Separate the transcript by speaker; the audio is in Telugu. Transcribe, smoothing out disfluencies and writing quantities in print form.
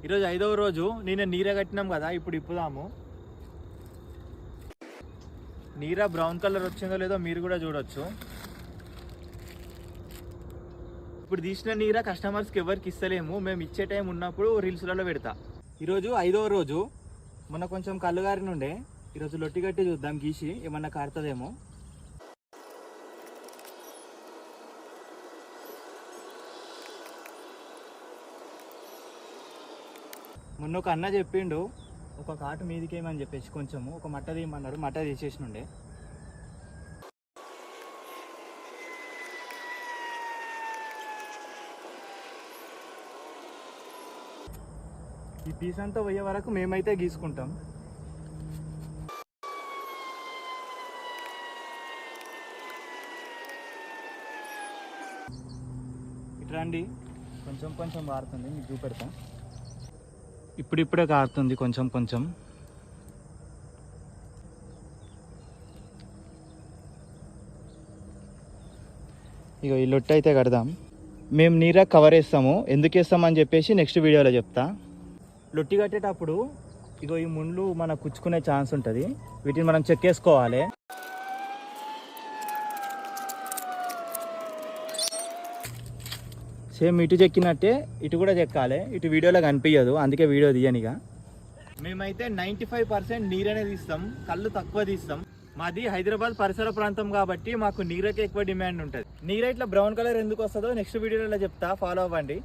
Speaker 1: ఈరోజు 5వ రోజు. నేను నీర కట్టినాం కదా, ఇప్పుడు ఇప్పుదాము. నీర బ్రౌన్ కలర్ వచ్చిందో లేదో మీరు కూడా చూడొచ్చు. ఇప్పుడు తీసిన నీర కస్టమర్స్కి ఎవరికి ఇస్తలేము, మేము ఇచ్చే టైం ఉన్నప్పుడు రీల్స్లలో పెడతా. ఈరోజు 5వ రోజు. మొన్న కొంచెం కళ్ళు గారిన ఉండే, ఈరోజు లొట్టి కట్టి చూద్దాం, గీసి ఏమన్నా కారుతుందేమో. మొన్న ఒక అన్న చెప్పిండు, ఒక కాటు మీదికేమని చెప్పేసి కొంచెము ఒక మట్ట తీయమన్నారు, మట్ట తీసేసినుండే. ఈ పీస్ అంతా పోయే వరకు మేమైతే గీసుకుంటాం. ఇట్రండి, కొంచెం కొంచెం వారుతుంది, మీకు చూపెడతా. ఇప్పుడిప్పుడే కారుతుంది కొంచెం కొంచెం. ఇక ఈ లొట్టు అయితే కడదాం. మేము నీరా కవర్ వేస్తాము, ఎందుకు వేస్తామని చెప్పేసి నెక్స్ట్ వీడియోలో చెప్తా. లొట్టి కట్టేటప్పుడు ఇగో ఈ ముండ్లు మనకు కుచ్చుకునే ఛాన్స్ ఉంటుంది, వీటిని మనం చెక్ చేసుకోవాలి. సేమ్ ఇటు చెక్కినట్టే ఇటు కూడా చెక్కాలి, ఇటు వీడియోలో కనిపించదు, అందుకే వీడియో తీయనిగా. మేమైతే 95% నీరనే తీస్తాం, కళ్ళు తక్కువ తీస్తాం. మాది హైదరాబాద్ పరిసర ప్రాంతం కాబట్టి మాకు నీరకే ఎక్కువ డిమాండ్ ఉంటుంది. నీర ఇట్లా బ్రౌన్ కలర్ ఎందుకు వస్తుందో నెక్స్ట్ వీడియోలో చెప్తా, ఫాలో అవ్వండి.